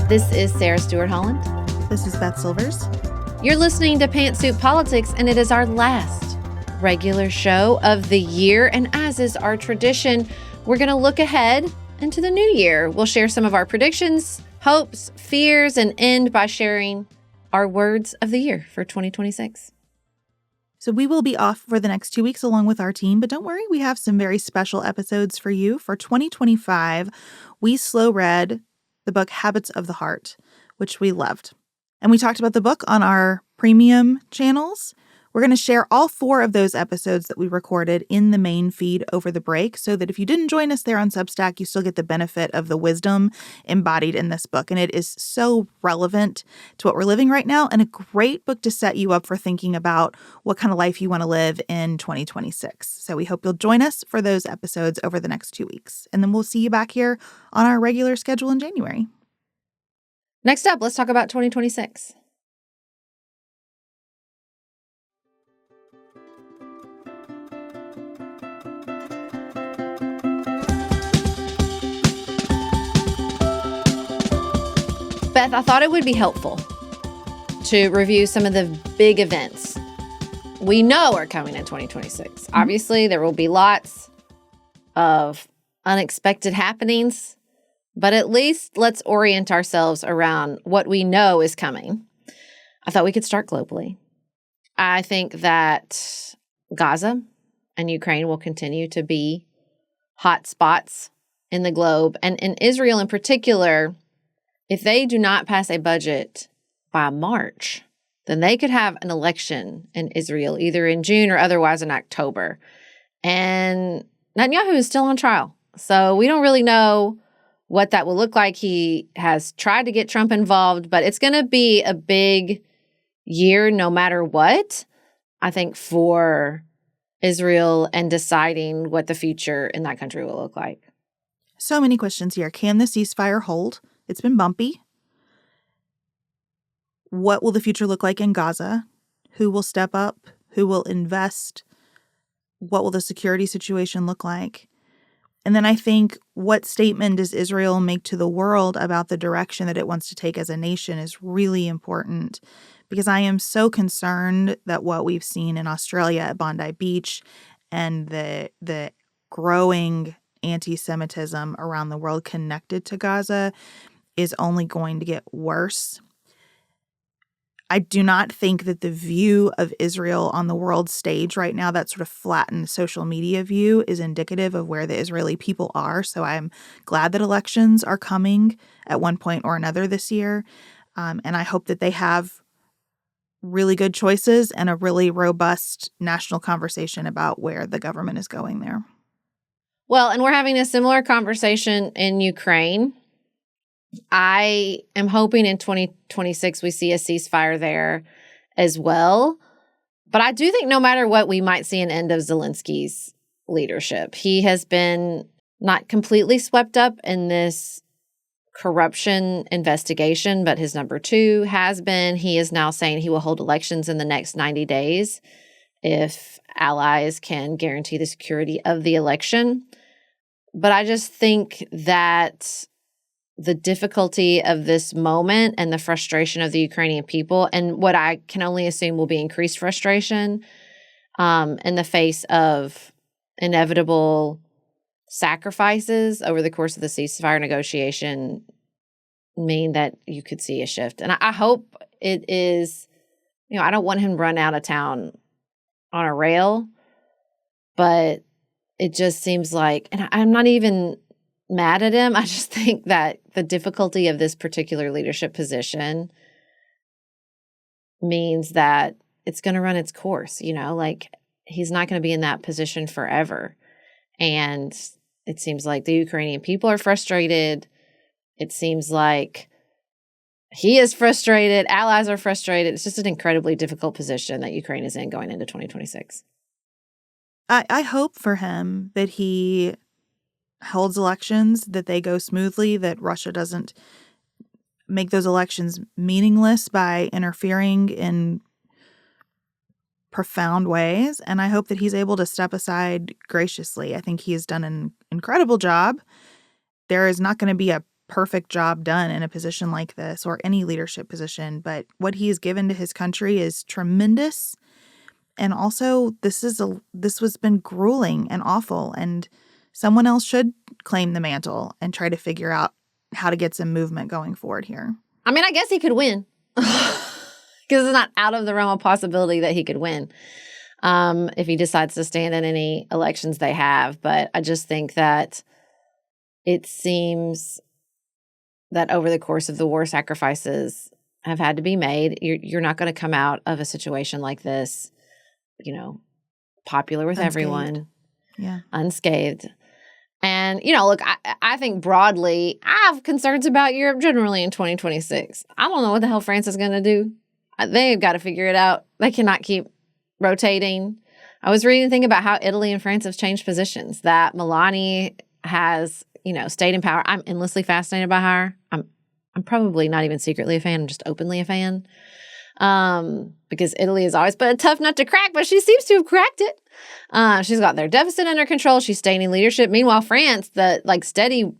This is Sarah Stewart Holland. This is Beth Silvers. You're listening to Pantsuit Politics, and it is our last regular show of the year. And as is our tradition, we're going to look ahead into the new year. We'll share some of our predictions, hopes, fears, and end by sharing our words of the year for 2026. So we will be off for the next 2 weeks along with our team, but don't worry, we have some very special episodes for you. For 2025, we slow read the book Habits of the Heart, which we loved. And we talked about the book on our premium channels. We're going to share all 4 of those episodes that we recorded in the main feed over the break so that if you didn't join us there on Substack, you still get the benefit of the wisdom embodied in this book. And it is so relevant to what we're living right now and a great book to set you up for thinking about what kind of life you want to live in 2026. So we hope you'll join us for those episodes over the next 2 weeks. And then we'll see you back here on our regular schedule in January. Next up, let's talk about 2026. Beth, I thought it would be helpful to review some of the big events we know are coming in 2026. Obviously, there will be lots of unexpected happenings, but at least let's orient ourselves around what we know is coming. I thought we could start globally. I think that Gaza and Ukraine will continue to be hot spots in the globe, and in Israel in particular. If they do not pass a budget by March, then they could have an election in Israel, either in June or otherwise in October. And Netanyahu is still on trial. So we don't really know what that will look like. He has tried to get Trump involved, but it's going to be a big year no matter what, I think, for Israel and deciding what the future in that country will look like. So many questions here. Can the ceasefire hold? It's been bumpy. What will the future look like in Gaza? Who will step up? Who will invest? What will the security situation look like? And then I think what statement does Israel make to the world about the direction that it wants to take as a nation is really important, because I am so concerned that what we've seen in Australia at Bondi Beach and the growing anti-Semitism around the world connected to Gaza is only going to get worse. I do not think that the view of Israel on the world stage right now, that sort of flattened social media view, is indicative of where the Israeli people are. So I'm glad that elections are coming at one point or another this year. And I hope that they have really good choices and a really robust national conversation about where the government is going there. Well, and we're having a similar conversation in Ukraine. I am hoping in 2026 we see a ceasefire there as well. But I do think no matter what, we might see an end of Zelensky's leadership. He has been not completely swept up in this corruption investigation, but his number 2 has been. He is now saying he will hold elections in the next 90 days if allies can guarantee the security of the election. But I just think that the difficulty of this moment and the frustration of the Ukrainian people, and what I can only assume will be increased frustration in the face of inevitable sacrifices over the course of the ceasefire negotiation, mean that you could see a shift. And I hope it is, I don't want him to run out of town on a rail, but it just seems like, and I'm not even mad at him. I just think that the difficulty of this particular leadership position means that it's going to run its course, like he's not going to be in that position forever. And it seems like the Ukrainian people are frustrated. It seems like he is frustrated. Allies are frustrated. It's just an incredibly difficult position that Ukraine is in going into 2026. I hope for him that he holds elections, that they go smoothly, that Russia doesn't make those elections meaningless by interfering in profound ways. And I hope that he's able to step aside graciously. I think he has done an incredible job. There is not going to be a perfect job done in a position like this or any leadership position, but what he has given to his country is tremendous. And also, this was been grueling and awful, and someone else should claim the mantle and try to figure out how to get some movement going forward here. I mean, I guess he could win because it's not out of the realm of possibility that he could win if he decides to stand in any elections they have. But I just think that it seems that over the course of the war, sacrifices have had to be made. You're not going to come out of a situation like this, popular with everyone, unscathed. And, look, I think broadly, I have concerns about Europe generally in 2026. I don't know what the hell France is going to do. They've got to figure it out. They cannot keep rotating. I was reading a thing about how Italy and France have changed positions, that Melania has, stayed in power. I'm endlessly fascinated by her. I'm probably not even secretly a fan. I'm just openly a fan. Because Italy has always been a tough nut to crack, but she seems to have cracked it. She's got their deficit under control. She's staying in leadership. Meanwhile, France, the steady,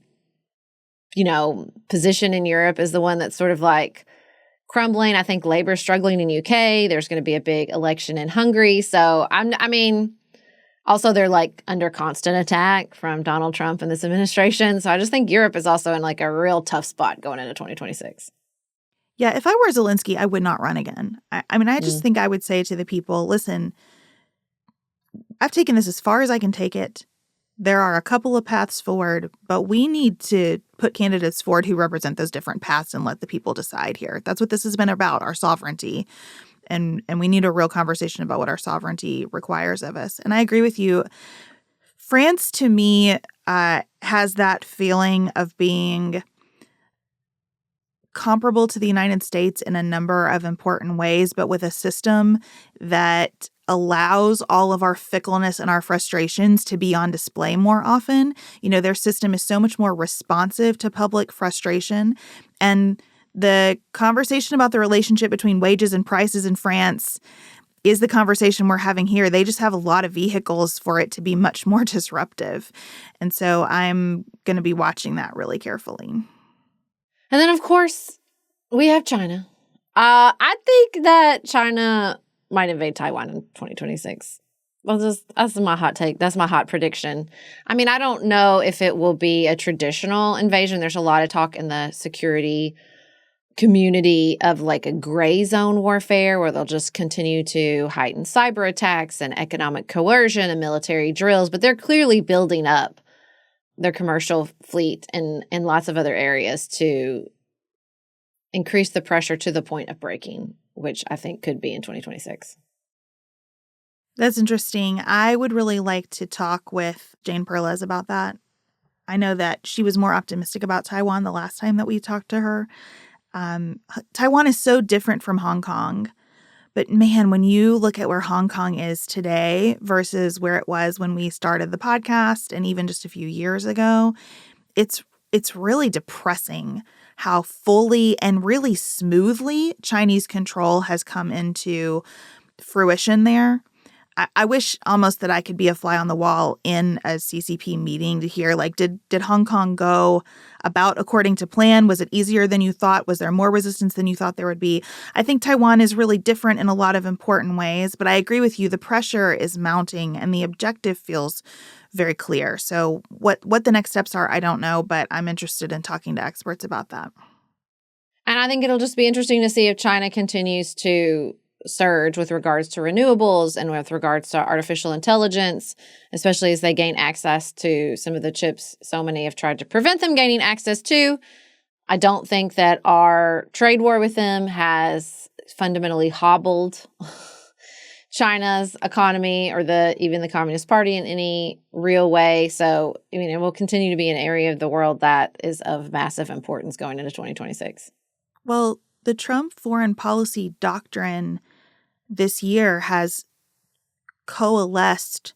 position in Europe is the one that's sort of crumbling. I think Labour's struggling in UK. There's going to be a big election in Hungary. So also they're under constant attack from Donald Trump and this administration. So I just think Europe is also in a real tough spot going into 2026. Yeah, if I were Zelensky, I would not run again. I just think I would say to the people, listen, I've taken this as far as I can take it. There are a couple of paths forward, but we need to put candidates forward who represent those different paths and let the people decide here. That's what this has been about, our sovereignty. And we need a real conversation about what our sovereignty requires of us. And I agree with you. France, to me, has that feeling of being comparable to the United States in a number of important ways, but with a system that allows all of our fickleness and our frustrations to be on display more often. Their system is so much more responsive to public frustration. And the conversation about the relationship between wages and prices in France is the conversation we're having here. They just have a lot of vehicles for it to be much more disruptive. And so I'm going to be watching that really carefully. And then, of course, we have China. I think that China might invade Taiwan in 2026. That's my hot take. That's my hot prediction. I don't know if it will be a traditional invasion. There's a lot of talk in the security community of a gray zone warfare where they'll just continue to heighten cyber attacks and economic coercion and military drills. But they're clearly building up their commercial fleet and lots of other areas to increase the pressure to the point of breaking, which I think could be in 2026. That's interesting. I would really like to talk with Jane Perlez about that. I know that she was more optimistic about Taiwan the last time that we talked to her. Taiwan is so different from Hong Kong. But man, when you look at where Hong Kong is today versus where it was when we started the podcast and even just a few years ago, it's really depressing how fully and really smoothly Chinese control has come into fruition there. I wish almost that I could be a fly on the wall in a CCP meeting to hear, did Hong Kong go about according to plan? Was it easier than you thought? Was there more resistance than you thought there would be? I think Taiwan is really different in a lot of important ways, but I agree with you. The pressure is mounting and the objective feels very clear. So what the next steps are, I don't know, but I'm interested in talking to experts about that. And I think it'll just be interesting to see if China continues to surge with regards to renewables and with regards to artificial intelligence, especially as they gain access to some of the chips so many have tried to prevent them gaining access to. I don't think that our trade war with them has fundamentally hobbled China's economy or even the Communist Party in any real way. So, it will continue to be an area of the world that is of massive importance going into 2026. Well, the Trump foreign policy doctrine this year has coalesced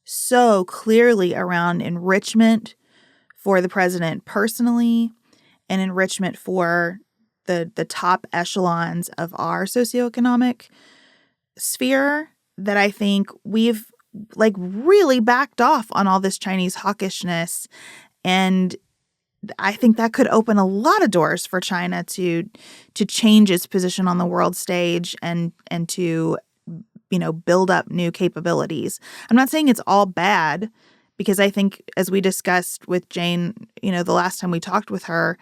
so clearly around enrichment for the president personally and enrichment for the top echelons of our socioeconomic sphere that I think we've really backed off on all this Chinese hawkishness. And I think that could open a lot of doors for China to change its position on the world stage and to build up new capabilities. I'm not saying it's all bad, because I think, as we discussed with Jane, the last time we talked with her,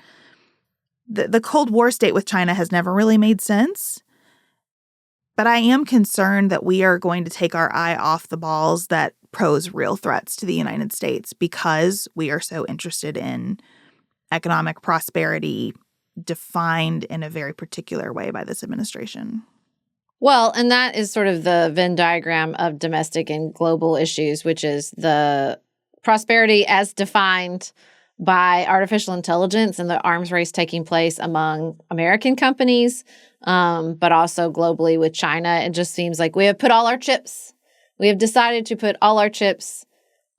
the Cold War state with China has never really made sense. But I am concerned that we are going to take our eye off the balls that pose real threats to the United States, because we are so interested in economic prosperity defined in a very particular way by this administration. Well, and that is sort of the Venn diagram of domestic and global issues, which is the prosperity as defined by artificial intelligence and the arms race taking place among American companies, but also globally with China. It just seems like we have decided to put all our chips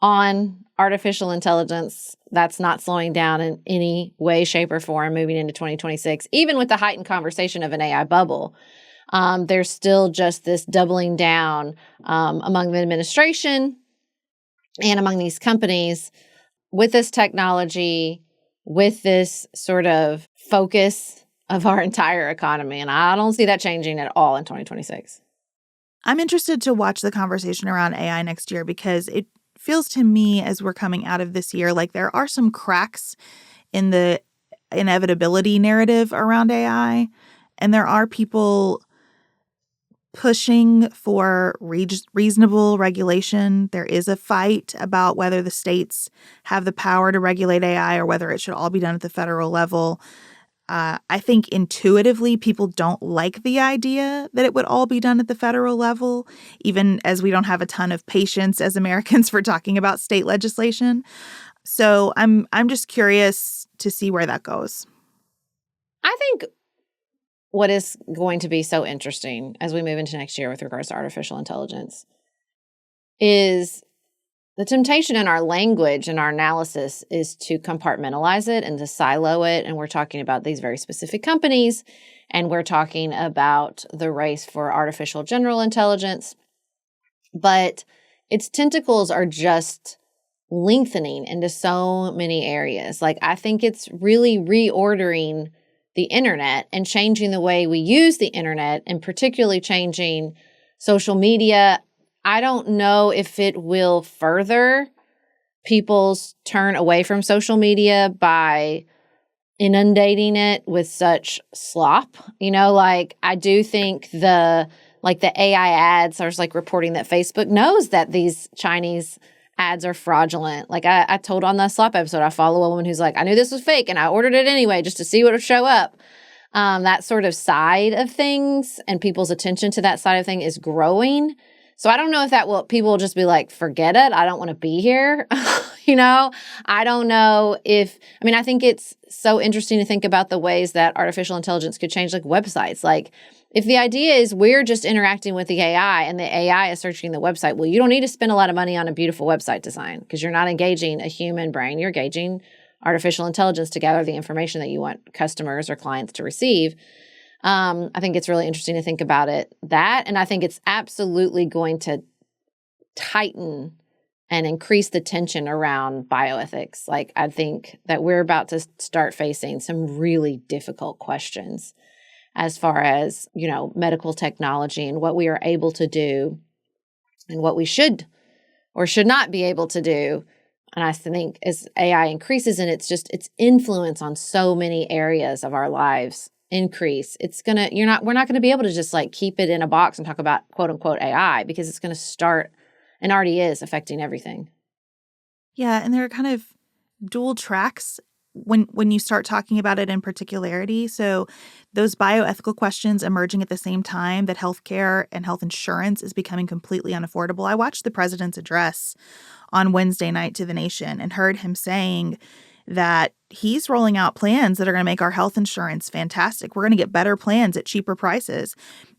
on artificial intelligence. That's not slowing down in any way, shape, or form moving into 2026. Even with the heightened conversation of an AI bubble, there's still just this doubling down among the administration and among these companies with this technology, with this sort of focus of our entire economy. And I don't see that changing at all in 2026. I'm interested to watch the conversation around AI next year, because it feels to me, as we're coming out of this year, like there are some cracks in the inevitability narrative around AI. And there are people pushing for reasonable regulation. There is a fight about whether the states have the power to regulate AI or whether it should all be done at the federal level. I think intuitively people don't like the idea that it would all be done at the federal level, even as we don't have a ton of patience as Americans for talking about state legislation. So I'm just curious to see where that goes. I think what is going to be so interesting as we move into next year with regards to artificial intelligence is the temptation in our language and our analysis is to compartmentalize it and to silo it. And we're talking about these very specific companies, and we're talking about the race for artificial general intelligence. But its tentacles are just lengthening into so many areas. Like, I think it's really reordering the internet and changing the way we use the internet, and particularly changing social media. I don't know if it will further people's turn away from social media by inundating it with such slop. I do think the AI ads, there's reporting that Facebook knows that these Chinese ads are fraudulent. I told on the slop episode, I follow a woman who's like, I knew this was fake and I ordered it anyway just to see what would show up. That sort of side of things and people's attention to that side of thing is growing. So I don't know if people will just be like, forget it. I don't want to be here. I don't know I think it's so interesting to think about the ways that artificial intelligence could change websites. If the idea is we're just interacting with the AI and the AI is searching the website, well, you don't need to spend a lot of money on a beautiful website design because you're not engaging a human brain. You're engaging artificial intelligence to gather the information that you want customers or clients to receive. I think it's really interesting to think about that. And I think it's absolutely going to tighten and increase the tension around bioethics. I think that we're about to start facing some really difficult questions as far as, medical technology and what we are able to do and what we should or should not be able to do. And I think as AI increases and its influence on so many areas of our lives increase, we're not going to be able to just keep it in a box and talk about quote unquote AI, because it's going to start and already is affecting everything. Yeah. And there are kind of dual tracks when you start talking about it in particularity. So those bioethical questions emerging at the same time that healthcare and health insurance is becoming completely unaffordable. I watched the president's address on Wednesday night to the nation and heard him saying that he's rolling out plans that are going to make our health insurance fantastic. We're going to get better plans at cheaper prices.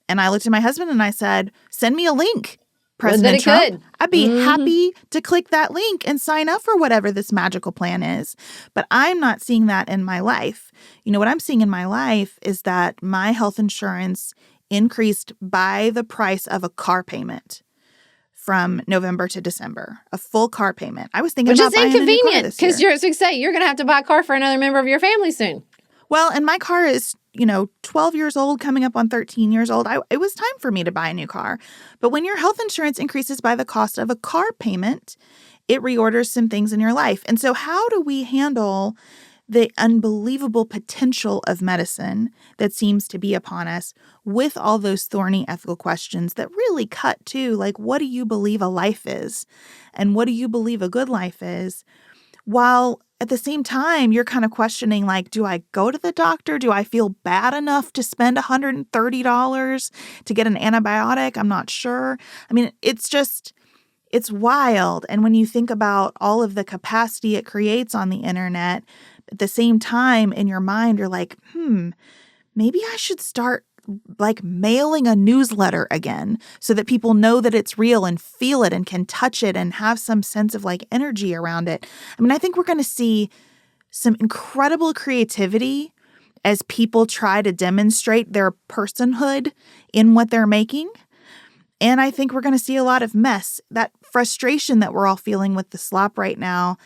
And I looked at my husband and I said, send me a link, President Trump. I'd be happy to click that link and sign up for whatever this magical plan is. But I'm not seeing that in my life. What I'm seeing in my life is that my health insurance increased by the price of a car payment from November to December, a full car payment. I was thinking Which about is buying a new car inconvenient this year. because you're, as we say, you're going to have to buy a car for another member of your family soon. Well, and my car is, 12 years old, coming up on 13 years old. It was time for me to buy a new car. But when your health insurance increases by the cost of a car payment, it reorders some things in your life. And so how do we handle the unbelievable potential of medicine that seems to be upon us with all those thorny ethical questions that really cut to, like, what do you believe a life is? And what do you believe a good life is? While at the same time, you're kind of questioning, like, do I go to the doctor? Do I feel bad enough to spend $130 to get an antibiotic? I'm not sure. I mean, it's wild. And when you think about all of the capacity it creates on the internet, at the same time in your mind, you're like, maybe I should start like mailing a newsletter again so that people know that it's real and feel it and can touch it and have some sense of like energy around it. I mean, I think we're going to see some incredible creativity as people try to demonstrate their personhood in what they're making. And I think we're going to see a lot of mess. That frustration that we're all feeling with the slop right now,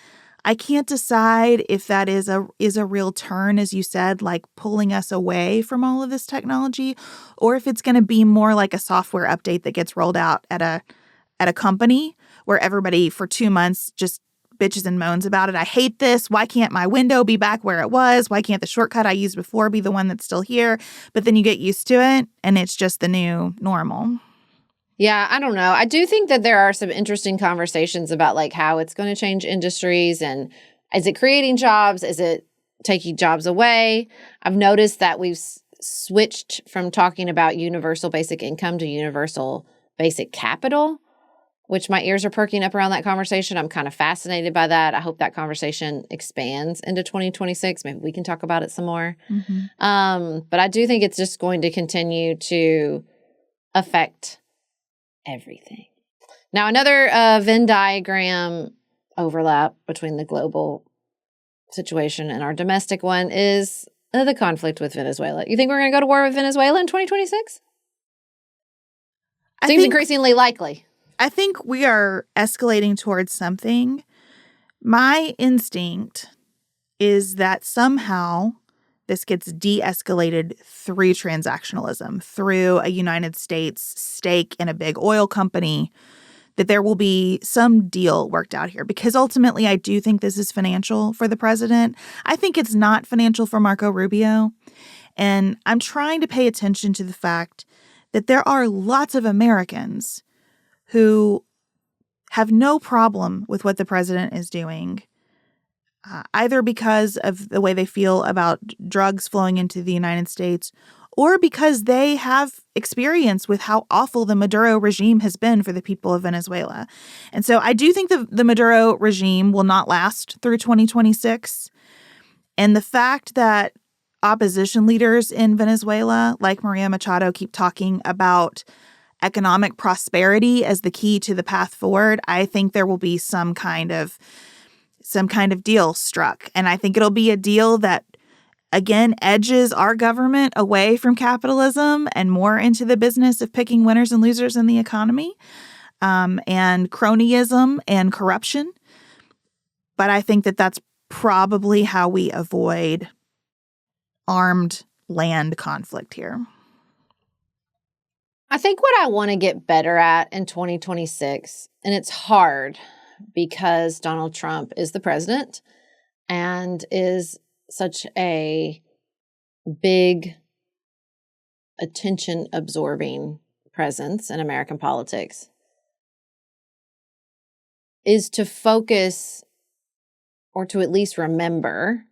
I can't decide if that is a real turn, as you said, like pulling us away from all of this technology, or if it's going to be more like a software update that gets rolled out at a company where everybody for 2 months just bitches and moans about it. I hate this. Why can't my window be back where it was? Why can't the shortcut I used before be the one that's still here? But then you get used to it and it's just the new normal. Yeah, I don't know. I do think that there are some interesting conversations about like how it's going to change industries, and is it creating jobs? Is it taking jobs away? I've noticed that we've switched from talking about universal basic income to universal basic capital, which my ears are perking up around that conversation. I'm kind of fascinated by that. I hope that conversation expands into 2026. Maybe we can talk about it some more. But I do think it's just going to continue to affect everything. Now, another Venn diagram overlap between the global situation and our domestic one is the conflict with Venezuela. You think we're going to go to war with Venezuela in 2026? Seems increasingly likely. I think we are escalating towards something. My instinct is that somehow this gets de-escalated through transactionalism, through a United States stake in a big oil company, that there will be some deal worked out here. Because ultimately, I do think this is financial for the president. I think it's not financial for Marco Rubio. And I'm trying to pay attention to the fact that there are lots of Americans who have no problem with what the president is doing, either because of the way they feel about drugs flowing into the United States or because they have experience with how awful the Maduro regime has been for the people of Venezuela. And so I do think the Maduro regime will not last through 2026. And the fact that opposition leaders in Venezuela, like Maria Machado, keep talking about economic prosperity as the key to the path forward, I think there will be some kind of deal struck. And I think it'll be a deal that, again, edges our government away from capitalism and more into the business of picking winners and losers in the economy, and cronyism and corruption. But I think that that's probably how we avoid armed land conflict here. I think what I want to get better at in 2026, and it's hard because Donald Trump is the president and is such a big, attention-absorbing presence in American politics, is to focus or to at least remember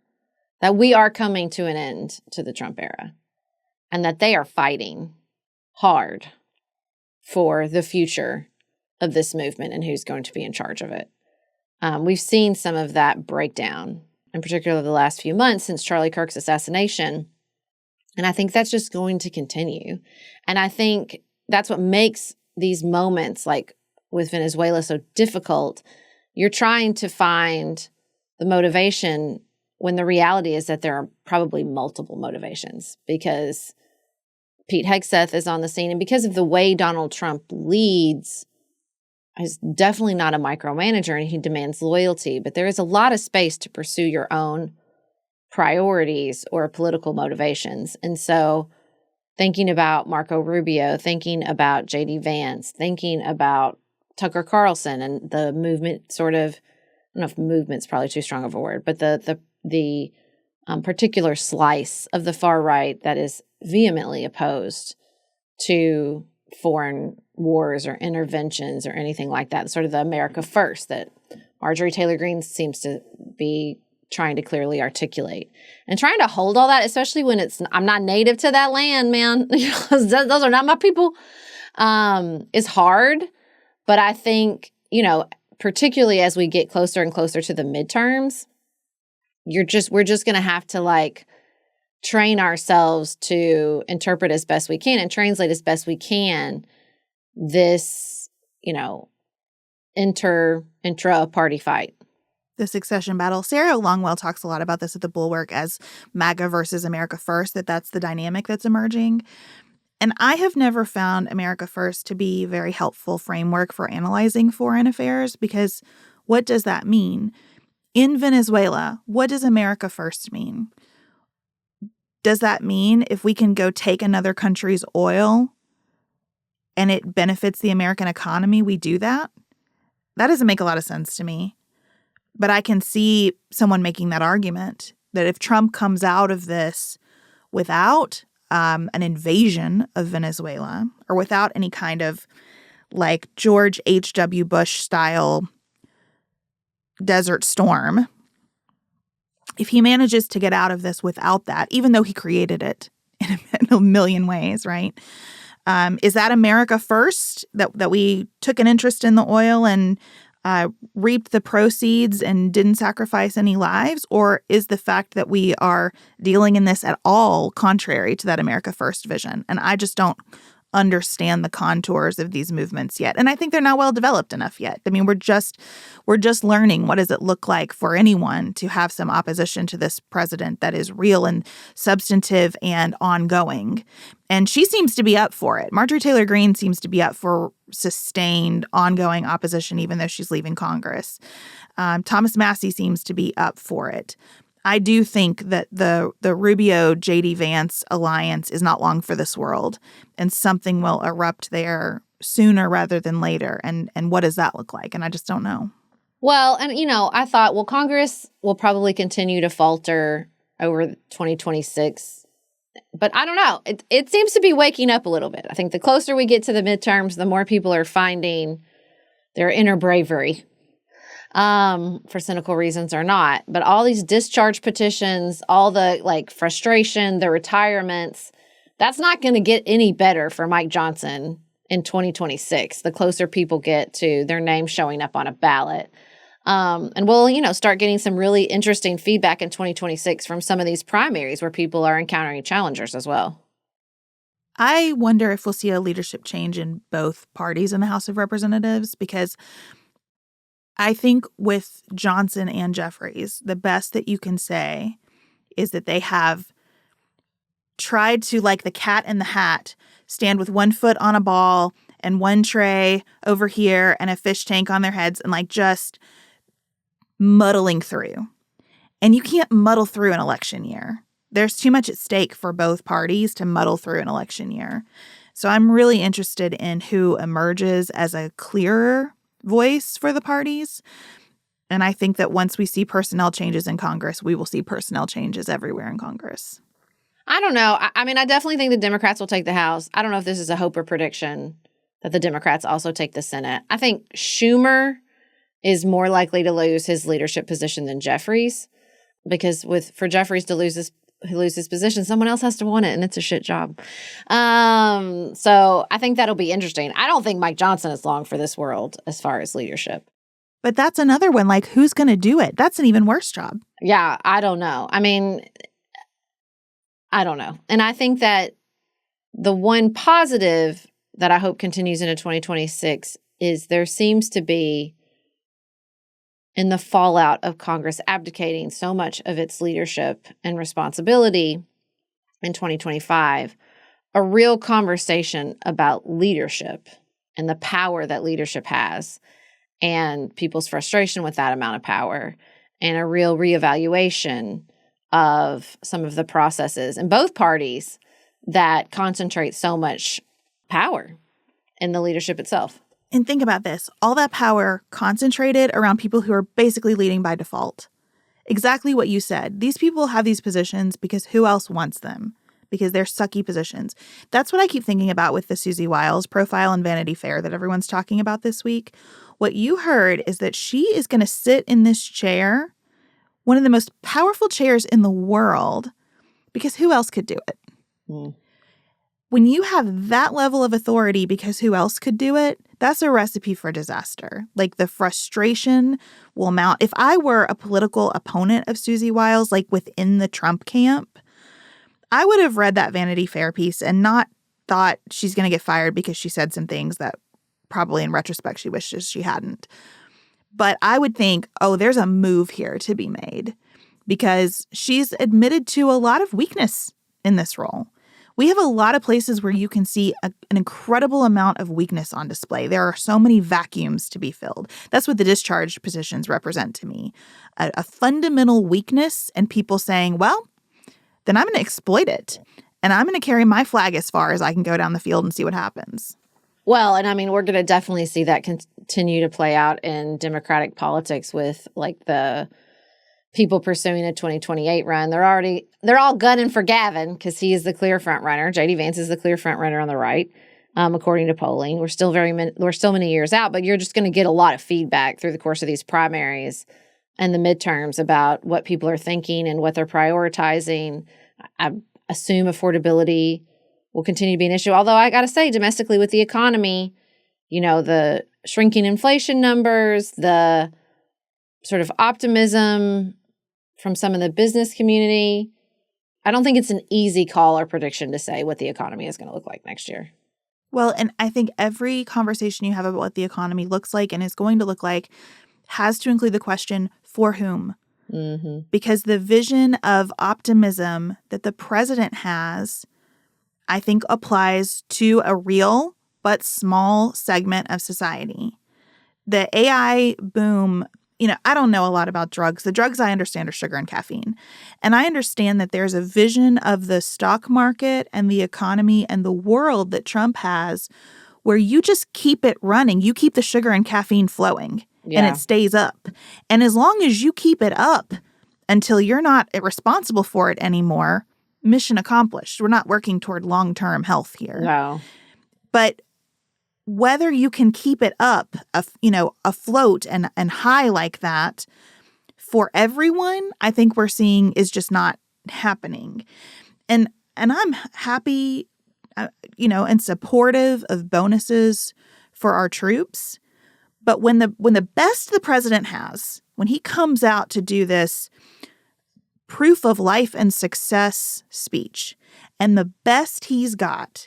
that we are coming to an end to the Trump era and that they are fighting hard for the future of this movement and who's going to be in charge of it. We've seen some of that breakdown, in particular the last few months since Charlie Kirk's assassination. And I think that's just going to continue. And I think that's what makes these moments like with Venezuela so difficult. You're trying to find the motivation when the reality is that there are probably multiple motivations, because Pete Hegseth is on the scene, and because of the way Donald Trump leads is definitely not a micromanager and he demands loyalty, but there is a lot of space to pursue your own priorities or political motivations. And so thinking about Marco Rubio, thinking about J.D. Vance, thinking about Tucker Carlson and the movement sort of, I don't know if movement's probably too strong of a word, but the particular slice of the far right that is vehemently opposed to foreign wars or interventions or anything like that, sort of the America First that Marjorie Taylor Greene seems to be trying to clearly articulate. And trying to hold all that, especially when I'm not native to that land, man. Those are not my people, is hard. But I think, particularly as we get closer and closer to the midterms, we're just going to have to train ourselves to interpret as best we can and translate as best we can this, intra-party fight. The succession battle. Sarah Longwell talks a lot about this at the Bulwark as MAGA versus America First, that's the dynamic that's emerging. And I have never found America First to be a very helpful framework for analyzing foreign affairs, because what does that mean? In Venezuela, what does America First mean? Does that mean if we can go take another country's oil and it benefits the American economy, we do that? That doesn't make a lot of sense to me. But I can see someone making that argument that if Trump comes out of this without an invasion of Venezuela or without any kind of George H.W. Bush style desert storm, if he manages to get out of this without that, even though he created it in a million ways, right? Is that America First, that we took an interest in the oil and reaped the proceeds and didn't sacrifice any lives? Or is the fact that we are dealing in this at all contrary to that America First vision? And I just don't understand the contours of these movements yet. And I think they're not well developed enough yet. I mean, we're just learning what does it look like for anyone to have some opposition to this president that is real and substantive and ongoing. And she seems to be up for it. Marjorie Taylor Greene seems to be up for sustained, ongoing opposition, even though she's leaving Congress. Thomas Massie seems to be up for it. I do think that the Rubio-J.D. Vance alliance is not long for this world, and something will erupt there sooner rather than later. And what does that look like? And I just don't know. Well, and, I thought, Congress will probably continue to falter over 2026. But I don't know. It seems to be waking up a little bit. I think the closer we get to the midterms, the more people are finding their inner bravery. For cynical reasons or not. But all these discharge petitions, all the frustration, the retirements, that's not going to get any better for Mike Johnson in 2026, the closer people get to their name showing up on a ballot. And we'll, start getting some really interesting feedback in 2026 from some of these primaries where people are encountering challengers as well. I wonder if we'll see a leadership change in both parties in the House of Representatives, because I think with Johnson and Jeffries, the best that you can say is that they have tried to, like the cat in the hat, stand with one foot on a ball and one tray over here and a fish tank on their heads and just muddling through. And you can't muddle through an election year. There's too much at stake for both parties to muddle through an election year. So I'm really interested in who emerges as a clearer voice for the parties. And I think that once we see personnel changes in Congress, we will see personnel changes everywhere in Congress. I don't know. I mean, I definitely think the Democrats will take the House. I don't know if this is a hope or prediction that the Democrats also take the Senate. I think Schumer is more likely to lose his leadership position than Jeffries, because for Jeffries to lose his position, someone else has to want it, and it's a shit job. So I think that'll be interesting. I don't think Mike Johnson is long for this world as far as leadership. But that's another one. Who's going to do it? That's an even worse job. Yeah, I don't know. I mean, I don't know. And I think that the one positive that I hope continues into 2026 is there seems to be, in the fallout of Congress abdicating so much of its leadership and responsibility in 2025, a real conversation about leadership and the power that leadership has and people's frustration with that amount of power and a real reevaluation of some of the processes in both parties that concentrate so much power in the leadership itself. And think about this. All that power concentrated around people who are basically leading by default. Exactly what you said. These people have these positions because who else wants them? Because they're sucky positions. That's what I keep thinking about with the Susie Wiles profile in Vanity Fair that everyone's talking about this week. What you heard is that she is going to sit in this chair, one of the most powerful chairs in the world, because who else could do it? Mm. When you have that level of authority because who else could do it, that's a recipe for disaster. Like the frustration will mount. If I were a political opponent of Susie Wiles, like within the Trump camp, I would have read that Vanity Fair piece and not thought she's going to get fired because she said some things that probably in retrospect she wishes she hadn't. But I would think, oh, there's a move here to be made because she's admitted to a lot of weakness in this role. We have a lot of places where you can see an incredible amount of weakness on display. There are so many vacuums to be filled. That's what the discharged positions represent to me. A fundamental weakness and people saying, well, then I'm going to exploit it. And I'm going to carry my flag as far as I can go down the field and see what happens. Well, and I mean, we're going to definitely see that continue to play out in Democratic politics with like the people pursuing a 2028 run. They're all gunning for Gavin because he is the clear front runner. J.D. Vance is the clear front runner on the right, according to polling. We're still many years out, but you're just going to get a lot of feedback through the course of these primaries and the midterms about what people are thinking and what they're prioritizing. I assume affordability will continue to be an issue. Although I got to say, domestically with the economy, the shrinking inflation numbers, the sort of optimism from some of the business community, I don't think it's an easy call or prediction to say what the economy is going to look like next year. Well, and I think every conversation you have about what the economy looks like and is going to look like has to include the question, for whom? Mm-hmm. Because the vision of optimism that the president has, I think, applies to a real but small segment of society. The AI boom, I don't know a lot about drugs. The drugs I understand are sugar and caffeine. And I understand that there's a vision of the stock market and the economy and the world that Trump has where you just keep it running. You keep the sugar and caffeine flowing and it stays up. And as long as you keep it up until you're not responsible for it anymore, mission accomplished. We're not working toward long-term health here. No. But whether you can keep it up, afloat and high like that for everyone, I think we're seeing is just not happening. And I'm happy, and supportive of bonuses for our troops. But when the best the president has, when he comes out to do this proof of life and success speech, and the best he's got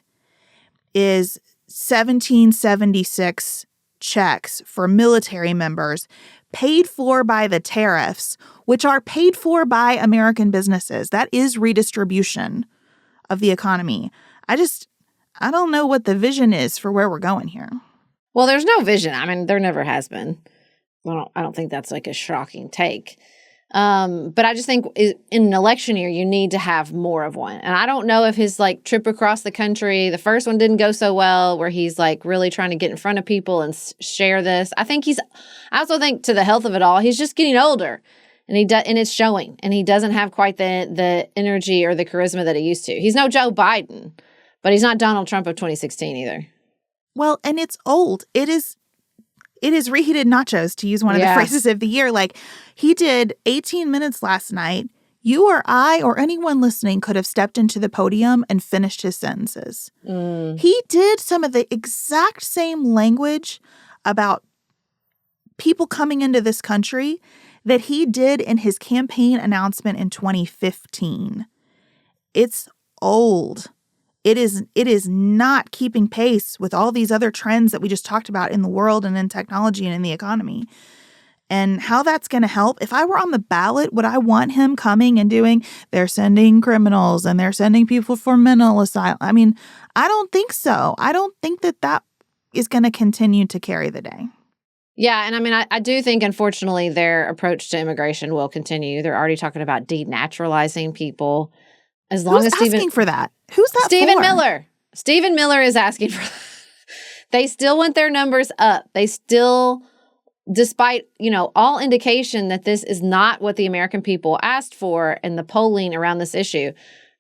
is 1776 checks for military members paid for by the tariffs, which are paid for by American businesses. That is redistribution of the economy. I don't know what the vision is for where we're going here. Well, there's no vision. I mean, there never has been. I don't think that's like a shocking take. But I just think in an election year, you need to have more of one. And I don't know if his trip across the country, the first one didn't go so well, where he's really trying to get in front of people and share this. I also think to the health of it all, he's just getting older and and it's showing, and he doesn't have quite the energy or the charisma that he used to. He's no Joe Biden, but he's not Donald Trump of 2016 either. Well, and it's old. It is reheated nachos, to use one of the phrases of the year. He did 18 minutes last night. You or I or anyone listening could have stepped into the podium and finished his sentences. He did some of the exact same language about people coming into this country that he did in his campaign announcement in 2015. It's old. It is not keeping pace with all these other trends that we just talked about in the world and in technology and in the economy. And how that's going to help. If I were on the ballot, would I want him coming and doing, they're sending criminals and they're sending people for mental asylum? I mean, I don't think so. I don't think that is going to continue to carry the day. Yeah, and I mean, I do think, unfortunately, their approach to immigration will continue. They're already talking about denaturalizing people. As long Who's as asking for that? Who's that Stephen for? Miller. Stephen Miller is asking for that. They still want their numbers up. They still, despite, all indication that this is not what the American people asked for in the polling around this issue.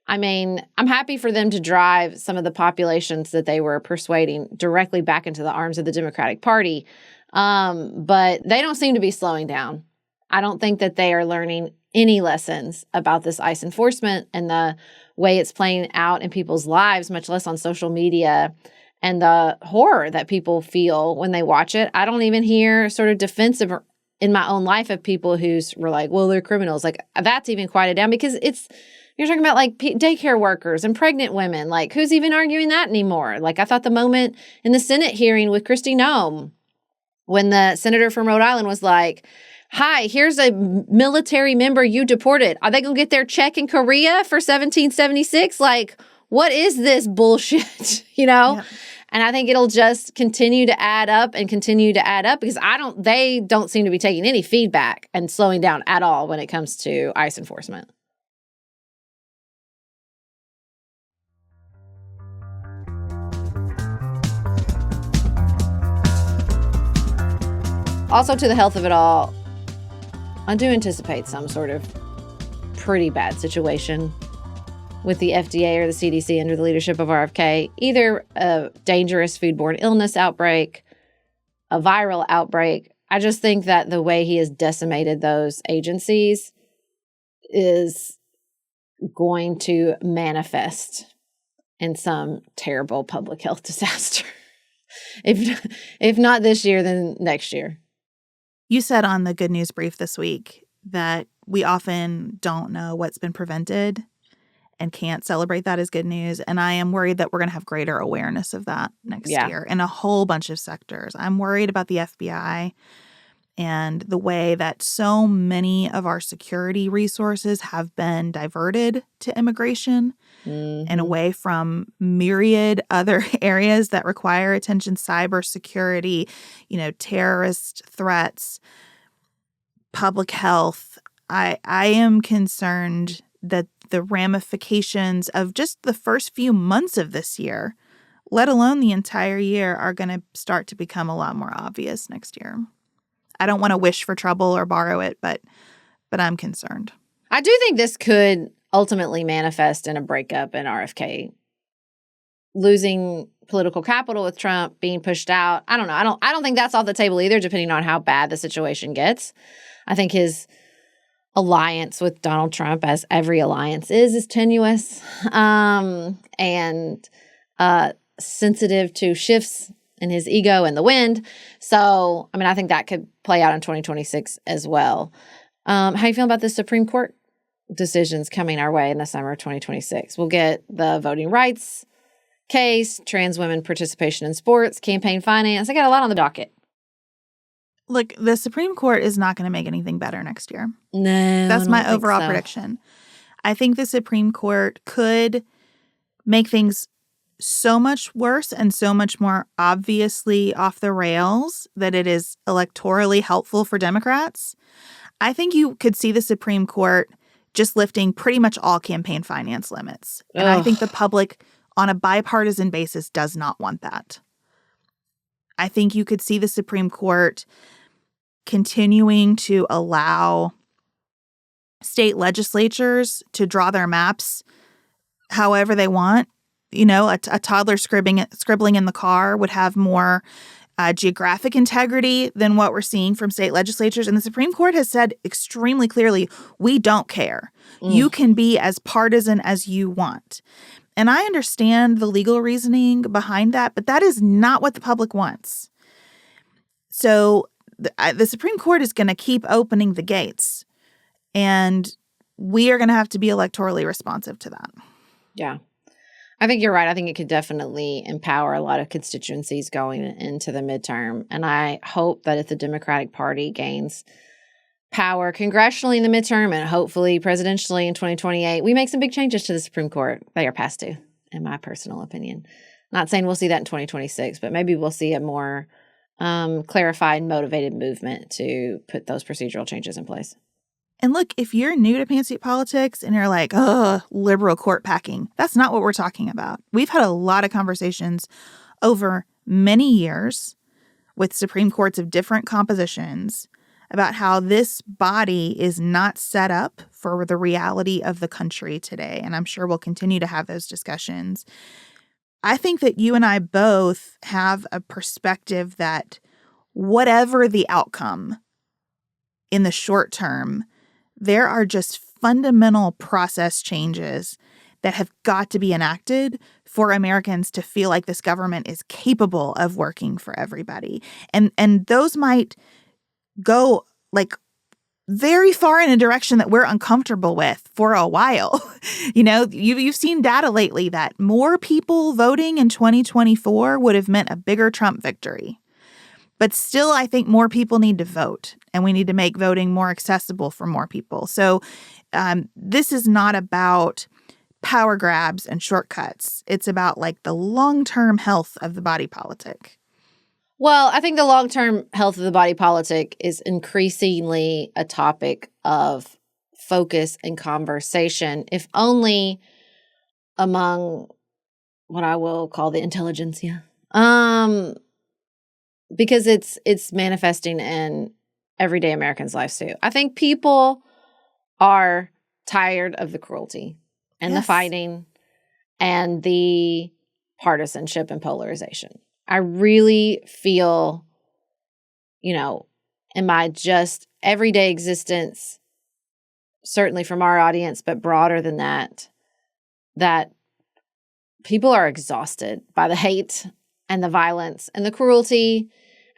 I mean, I'm happy for them to drive some of the populations that they were persuading directly back into the arms of the Democratic Party. But they don't seem to be slowing down. I don't think that they are learning any lessons about this ICE enforcement and the way it's playing out in people's lives, much less on social media, and the horror that people feel when they watch it. I don't even hear sort of defensive in my own life of people who were like, well, they're criminals. Like, that's even quieted down because you're talking about like daycare workers and pregnant women. Like, who's even arguing that anymore? Like, I thought the moment in the Senate hearing with Kristi Noem, when the senator from Rhode Island was like, hi, here's a military member you deported. Are they going to get their check in Korea for 1776? Like, what is this bullshit? Yeah. And I think it'll just continue to add up because they don't seem to be taking any feedback and slowing down at all when it comes to ICE enforcement. Also, to the health of it all, I do anticipate some sort of pretty bad situation with the FDA or the CDC under the leadership of RFK, either a dangerous foodborne illness outbreak, a viral outbreak. I just think that the way he has decimated those agencies is going to manifest in some terrible public health disaster. If not this year, then next year. You said on the Good News Brief this week that we often don't know what's been prevented and can't celebrate that as good news. And I am worried that we're going to have greater awareness of that next year in a whole bunch of sectors. I'm worried about the FBI and the way that so many of our security resources have been diverted to immigration and away from myriad other areas that require attention: cybersecurity, terrorist threats, public health. I am concerned that the ramifications of just the first few months of this year, let alone the entire year, are going to start to become a lot more obvious next year. I don't want to wish for trouble or borrow it, but I'm concerned. I do think this could ultimately manifest in a breakup in RFK. Losing political capital with Trump, being pushed out. I don't know. I don't think that's off the table either, depending on how bad the situation gets. I think his alliance with Donald Trump, as every alliance is tenuous and sensitive to shifts in his ego and the wind. So, I mean, I think that could play out in 2026 as well. How you feel about the Supreme Court decisions coming our way in the summer of 2026? We'll get the voting rights case, trans women participation in sports, campaign finance. I got a lot on the docket. Look, the Supreme Court is not going to make anything better next year. No, that's my overall prediction. I think the Supreme Court could make things so much worse and so much more obviously off the rails that it is electorally helpful for Democrats. I think you could see the Supreme Court just lifting pretty much all campaign finance limits. And I think the public, on a bipartisan basis, does not want that. I think you could see the Supreme Court continuing to allow state legislatures to draw their maps however they want. A toddler scribbling in the car would have more geographic integrity than what we're seeing from state legislatures. And the Supreme Court has said extremely clearly, we don't care. You can be as partisan as you want. And I understand the legal reasoning behind that, but that is not what the public wants. So the Supreme Court is going to keep opening the gates, and we are going to have to be electorally responsive to that. Yeah. I think you're right. I think it could definitely empower a lot of constituencies going into the midterm. And I hope that if the Democratic Party gains power congressionally in the midterm and hopefully presidentially in 2028, we make some big changes to the Supreme Court. They are past due, in my personal opinion. Not saying we'll see that in 2026, but maybe we'll see a more clarified, motivated movement to put those procedural changes in place. And look, if you're new to Pantsuit politics and you're like, oh, liberal court packing, that's not what we're talking about. We've had a lot of conversations over many years with Supreme Courts of different compositions about how this body is not set up for the reality of the country today. And I'm sure we'll continue to have those discussions. I think that you and I both have a perspective that whatever the outcome in the short term, there are just fundamental process changes that have got to be enacted for Americans to feel like this government is capable of working for everybody. And those might go like very far in a direction that we're uncomfortable with for a while. You've seen data lately that more people voting in 2024 would have meant a bigger Trump victory. But still, I think more people need to vote, and we need to make voting more accessible for more people. So this is not about power grabs and shortcuts. It's about like the long-term health of the body politic. Well, I think the long-term health of the body politic is increasingly a topic of focus and conversation, if only among what I will call the intelligentsia. Because it's manifesting in everyday Americans' lives too. I think people are tired of the cruelty and the fighting and the partisanship and polarization. I really feel, in my just everyday existence, certainly from our audience, but broader than that people are exhausted by the hate and the violence and the cruelty,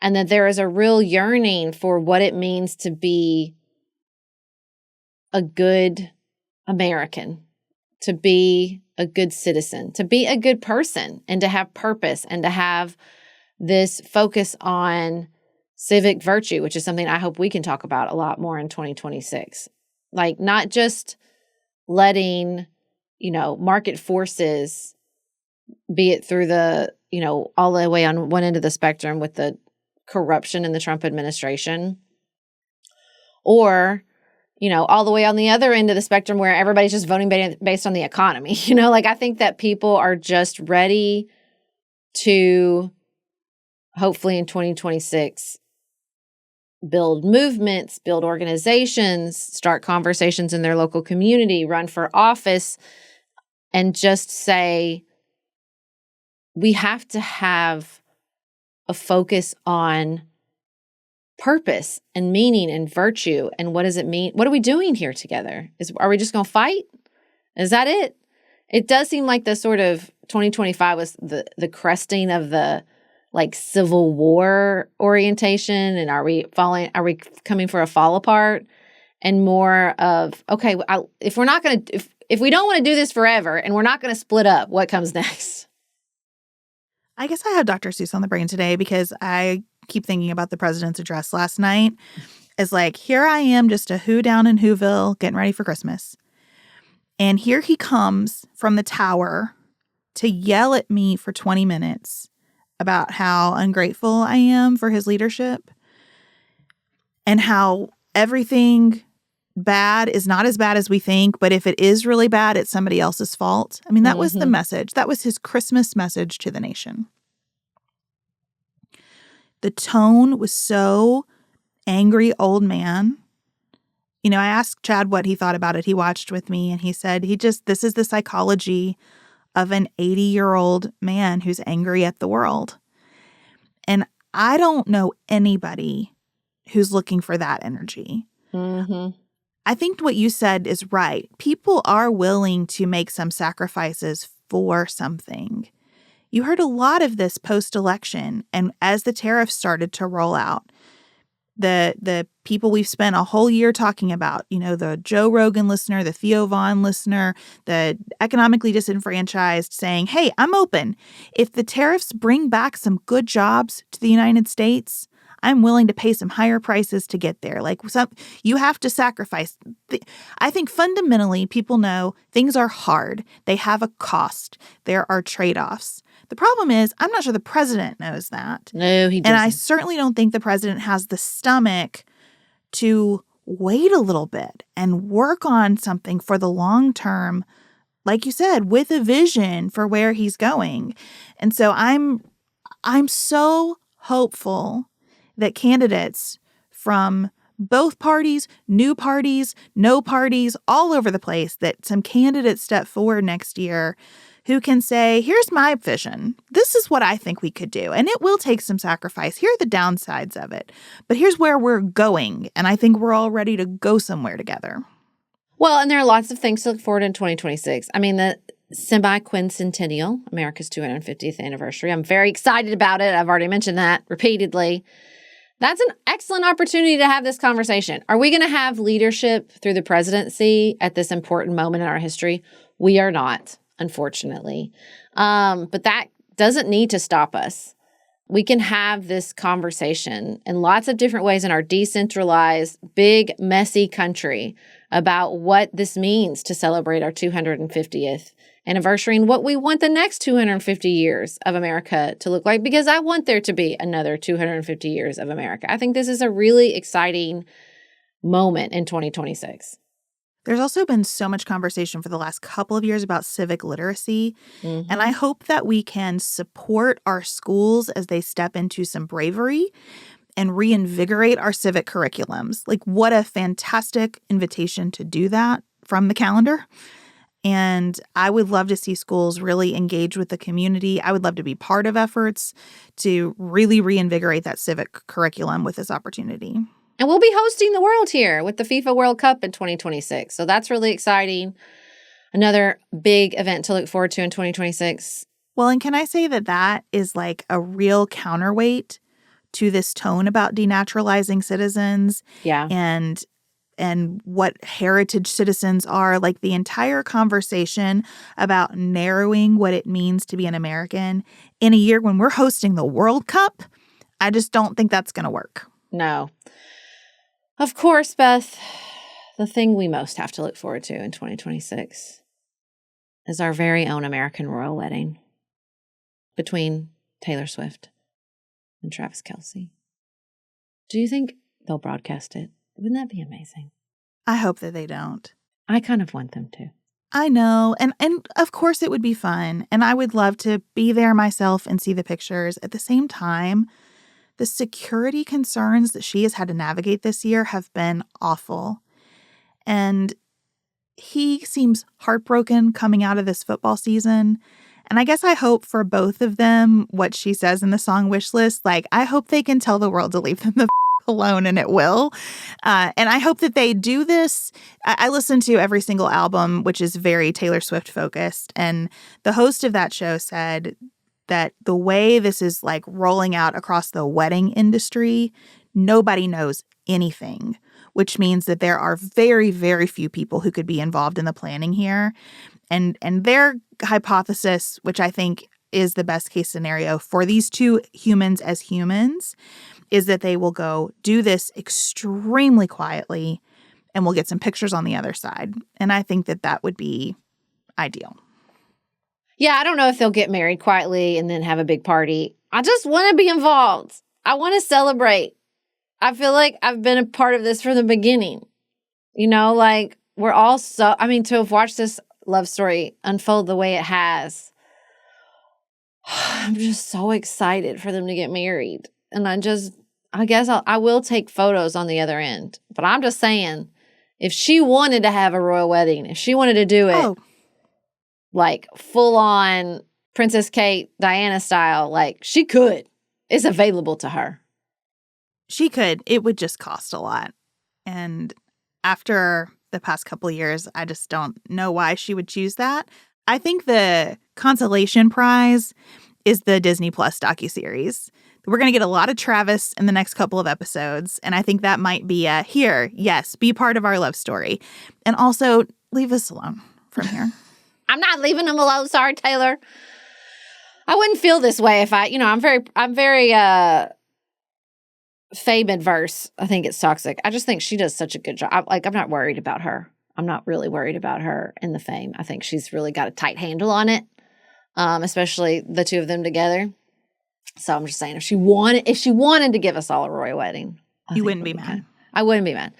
and that there is a real yearning for what it means to be a good American, to be a good citizen, to be a good person, and to have purpose, and to have this focus on civic virtue, which is something I hope we can talk about a lot more in 2026. Like, not just letting, market forces, be it through the, all the way on one end of the spectrum with the corruption in the Trump administration, or, all the way on the other end of the spectrum where everybody's just voting based on the economy. I think that people are just ready to, hopefully in 2026, build movements, build organizations, start conversations in their local community, run for office, and just say, we have to have a focus on purpose and meaning and virtue. And what does it mean? What are we doing here together? Are we just going to fight? Is that it? It does seem like the sort of 2025 was the cresting of the Civil War orientation. And are we coming for a fall apart? And more of, okay, if we don't want to do this forever and we're not going to split up, what comes next? I guess I had Dr. Seuss on the brain today because I keep thinking about the president's address last night as here I am, just a who down in Whoville getting ready for Christmas. And here he comes from the tower to yell at me for 20 minutes about how ungrateful I am for his leadership and how everything bad is not as bad as we think, but if it is really bad, it's somebody else's fault. I mean, that was the message. That was his Christmas message to the nation. The tone was so angry old man. I asked Chad what he thought about it. He watched with me and he said, this is the psychology of an 80-year-old man who's angry at the world. And I don't know anybody who's looking for that energy. Mm-hmm. I think what you said is right. People are willing to make some sacrifices for something. You heard a lot of this post-election, and as the tariffs started to roll out, the people we've spent a whole year talking about, the Joe Rogan listener, the Theo Vaughn listener, the economically disenfranchised saying, hey, I'm open. If the tariffs bring back some good jobs to the United States, I'm willing to pay some higher prices to get there. You have to sacrifice. I think fundamentally people know things are hard. They have a cost. There are trade-offs. The problem is, I'm not sure the president knows that. No, he And I doesn't. certainly don't think the president has the stomach to wait a little bit and work on something for the long term, like you said, with a vision for where he's going. And so I'm so hopeful that candidates from both parties, new parties, no parties, all over the place, that some candidates step forward next year who can say, here's my vision. This is what I think we could do. And it will take some sacrifice. Here are the downsides of it. But here's where we're going. And I think we're all ready to go somewhere together. Well, and there are lots of things to look forward in 2026. I mean, the semi-quincentennial, America's 250th anniversary. I'm very excited about it. I've already mentioned that repeatedly. That's an excellent opportunity to have this conversation. Are we going to have leadership through the presidency at this important moment in our history? We are not, unfortunately. But that doesn't need to stop us. We can have this conversation in lots of different ways in our decentralized, big, messy country about what this means to celebrate our 250th anniversary and what we want the next 250 years of America to look like, because I want there to be another 250 years of America. I think this is a really exciting moment in 2026. There's also been so much conversation for the last couple of years about civic literacy. Mm-hmm. And I hope that we can support our schools as they step into some bravery and reinvigorate our civic curriculums. Like, what a fantastic invitation to do that from the calendar. And I would love to see schools really engage with the community. I would love to be part of efforts to really reinvigorate that civic curriculum with this opportunity. And we'll be hosting the world here with the FIFA World Cup in 2026. So that's really exciting. Another big event to look forward to in 2026. Well, and can I say that that is like a real counterweight to this tone about denaturalizing citizens? Yeah. And what heritage citizens are, like the entire conversation about narrowing what it means to be an American in a year when we're hosting the World Cup. I just don't think that's going to work. No. Of course, Beth, the thing we most have to look forward to in 2026 is our very own American royal wedding between Taylor Swift and Travis Kelce. Do you think they'll broadcast it? Wouldn't that be amazing? I hope that they don't. I kind of want them to. I know. And of course it would be fun. And I would love to be there myself and see the pictures. At the same time, the security concerns that she has had to navigate this year have been awful. And he seems heartbroken coming out of this football season. And I guess I hope for both of them what she says in the song Wish List. Like, I hope they can tell the world to leave them the alone, and it will. And I hope that they do this. I listen to every single album, which is very Taylor Swift focused. And the host of that show said that the way this is like rolling out across the wedding industry, nobody knows anything, which means that there are very, very few people who could be involved in the planning here. And their hypothesis, which I think is the best case scenario for these two humans as humans, is that they will go do this extremely quietly and we'll get some pictures on the other side. And I think that that would be ideal. Yeah, I don't know if they'll get married quietly and then have a big party. I just want to be involved. I want to celebrate. I feel like I've been a part of this from the beginning. You know, like we're all so, I mean, to have watched this love story unfold the way it has, I'm just so excited for them to get married. And I guess I will take photos on the other end. But I'm just saying, if she wanted to have a royal wedding, if she wanted to do it like full on Princess Kate, Diana style, like she could. It's available to her. She could. It would just cost a lot. And after the past couple of years, I just don't know why she would choose that. I think the consolation prize is the Disney Plus docuseries. We're going to get a lot of Travis in the next couple of episodes. And I think that might be here. Yes, be part of our love story. And also leave us alone from here. I'm not leaving them alone. Sorry, Taylor. I wouldn't feel this way if I'm very fame adverse. I think it's toxic. I just think she does such a good job. I'm not worried about her. I'm not really worried about her in the fame. I think she's really got a tight handle on it. especially the two of them together. So I'm just saying, if she wanted to give us all a royal wedding, You wouldn't be mad. I wouldn't be mad.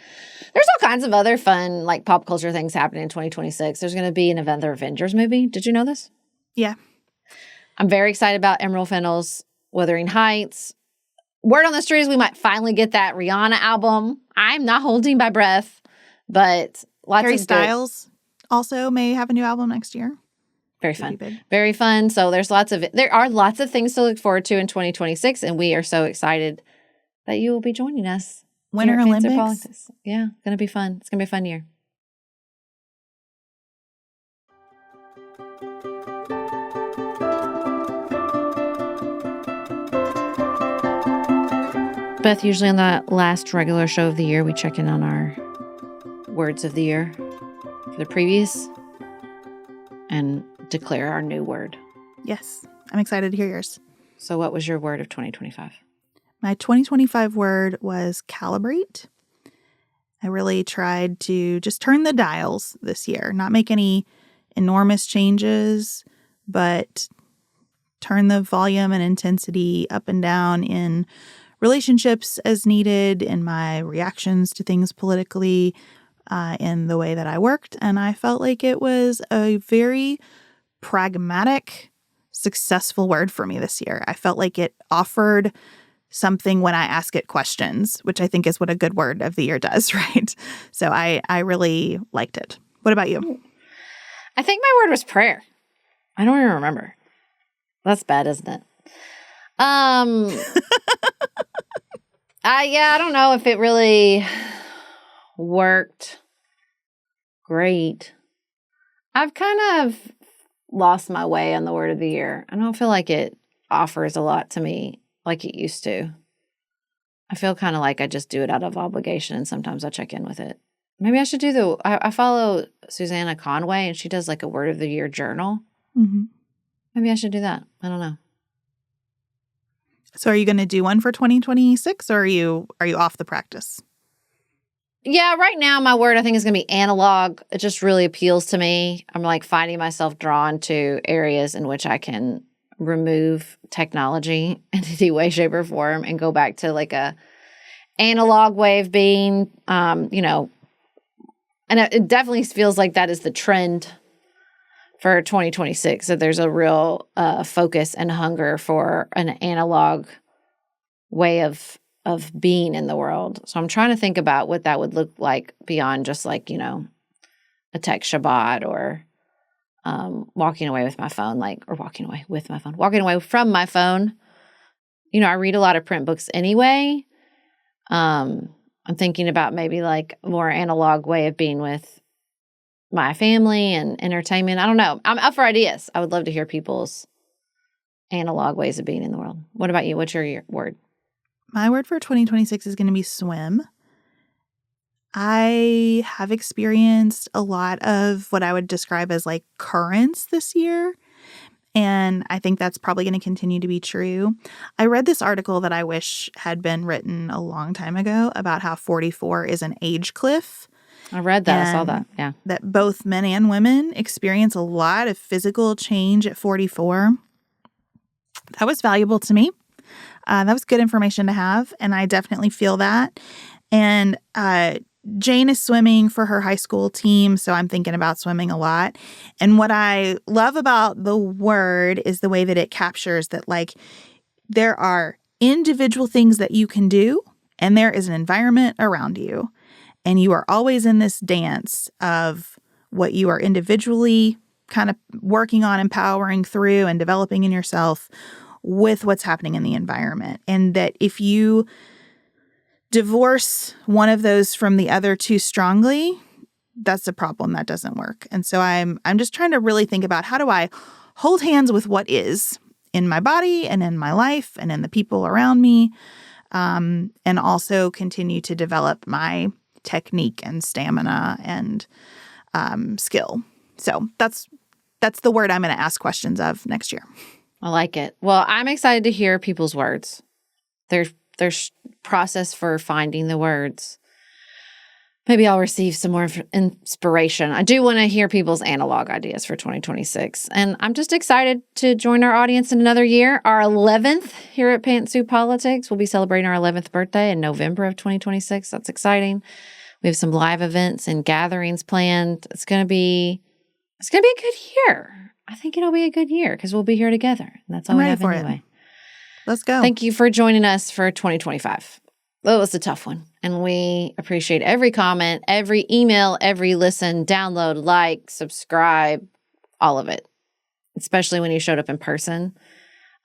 There's all kinds of other fun, like pop culture things happening in 2026. There's going to be an Avengers Avengers movie. Did you know this? Yeah. I'm very excited about Emerald Fennell's Wuthering Heights. Word on the street is we might finally get that Rihanna album. I'm not holding my breath, but lots Harry of Styles also may have a new album next year. Very fun. Very fun. So there are lots of things to look forward to in 2026, and we are so excited that you will be joining us. Winter Olympics. Yeah, going to be fun. It's going to be a fun year. Beth, usually on the last regular show of the year, we check in on our words of the year for the previous and declare our new word. Yes, I'm excited to hear yours. So what was your word of 2025? My 2025 word was calibrate. I really tried to just turn the dials this year, not make any enormous changes, but turn the volume and intensity up and down in relationships as needed, in my reactions to things politically, in the way that I worked. And I felt like it was a very pragmatic, successful word for me this year. I felt like it offered something when I ask it questions, which I think is what a good word of the year does, right? So I really liked it. What about you? I think my word was prayer. I don't even remember. That's bad, isn't it? I don't know if it really worked great. I've kind of lost my way on the word of the year. I don't feel like it offers a lot to me like it used to. I feel kind of like I just do it out of obligation, and sometimes I check in with it. Maybe I should do I follow Susanna Conway, and she does like a word of the year journal. Mm-hmm. Maybe I should do that. I don't know. So are you going to do one for 2026, or are you off the practice? Yeah, right now my word I think is going to be analog. It just really appeals to me. I'm like finding myself drawn to areas in which I can remove technology in any way, shape, or form and go back to like a analog way of being, and it definitely feels like that is the trend for 2026, that there's a real focus and hunger for an analog way of being in the world. So I'm trying to think about what that would look like beyond just like, a tech Shabbat or walking away with my phone, walking away from my phone. I read a lot of print books anyway. I'm thinking about maybe like a more analog way of being with my family and entertainment. I don't know. I'm up for ideas. I would love to hear people's analog ways of being in the world. What about you? What's your word? My word for 2026 is going to be swim. I have experienced a lot of what I would describe as like currents this year, and I think that's probably going to continue to be true. I read this article that I wish had been written a long time ago about how 44 is an age cliff. I read that. I saw that. Yeah. That both men and women experience a lot of physical change at 44. That was valuable to me. That was good information to have, and I definitely feel that. And Jane is swimming for her high school team, so I'm thinking about swimming a lot. And what I love about the word is the way that it captures that, like, there are individual things that you can do, and there is an environment around you. And you are always in this dance of what you are individually kind of working on, empowering through, and developing in yourself with what's happening in the environment. And that if you divorce one of those from the other too strongly, that's a problem. That doesn't work. And so I'm just trying to really think about, how do I hold hands with what is in my body and in my life and in the people around me, and also continue to develop my technique and stamina and skill. So that's the word I'm going to ask questions of next year. I like it. Well, I'm excited to hear people's words. Their process for finding the words. maybe I'll receive some more inspiration. I do want to hear people's analog ideas for 2026. And I'm just excited to join our audience in another year. Our 11th here at Pantsuit Politics. We'll be celebrating our 11th birthday in November of 2026. That's exciting. We have some live events and gatherings planned. It's going to be a good year. I think it'll be a good year because we'll be here together. And that's all we have anyway. Let's go. Thank you for joining us for 2025. That was a tough one. And we appreciate every comment, every email, every listen, download, like, subscribe, all of it, especially when you showed up in person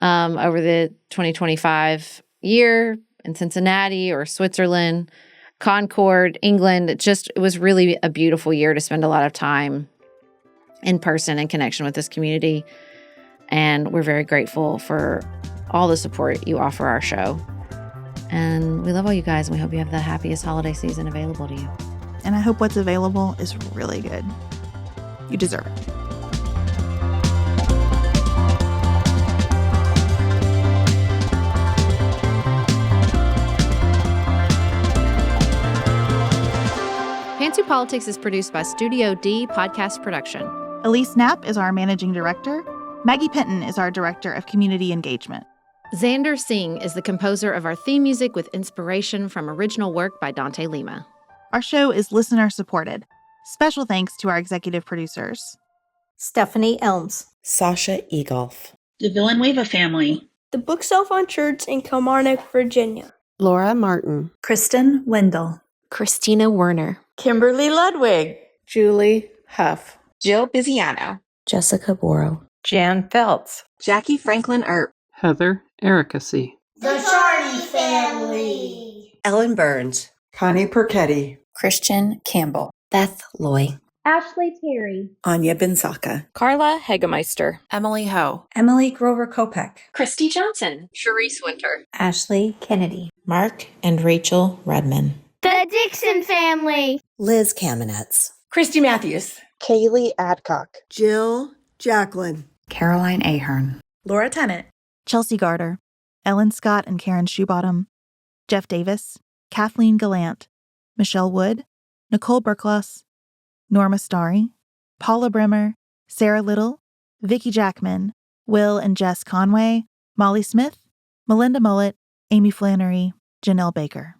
over the 2025 year in Cincinnati or Switzerland, Concord, England. It was really a beautiful year to spend a lot of time in person in connection with this community. And we're very grateful for all the support you offer our show. And we love all you guys, and we hope you have the happiest holiday season available to you. And I hope what's available is really good. You deserve it. Pantsuit Politics is produced by Studio D Podcast Production. Elise Knapp is our managing director. Maggie Penton is our director of community engagement. Xander Singh is the composer of our theme music with inspiration from original work by Dante Lima. Our show is listener supported. Special thanks to our executive producers: Stephanie Elms, Sasha Egolf, the Villanueva family, the Bookshelf on Church in Kilmarnock, Virginia, Laura Martin, Kristen Wendell, Christina Werner, Kimberly Ludwig, Julie Huff, Jill Biziano, Jessica Borrow, Jan Feltz, Jackie Franklin Earp, Heather Ericacy, the Shardy family, Ellen Burns, Connie Perchetti, Christian Campbell, Beth Loy, Ashley Terry, Anya Benzaka, Carla Hegemeister, Emily Ho, Emily Grover Kopek, Christy Johnson, Charisse Winter, Ashley Kennedy, Mark and Rachel Redman, the Dixon family, Liz Kamenetz, Christy Matthews, Kaylee Adcock, Jill Jacqueline, Caroline Ahern, Laura Tennant, Chelsea Garter, Ellen Scott and Karen Shoebottom, Jeff Davis, Kathleen Gallant, Michelle Wood, Nicole Burkloss, Norma Starry, Paula Bremer, Sarah Little, Vicki Jackman, Will and Jess Conway, Molly Smith, Melinda Mullet, Amy Flannery, Janelle Baker.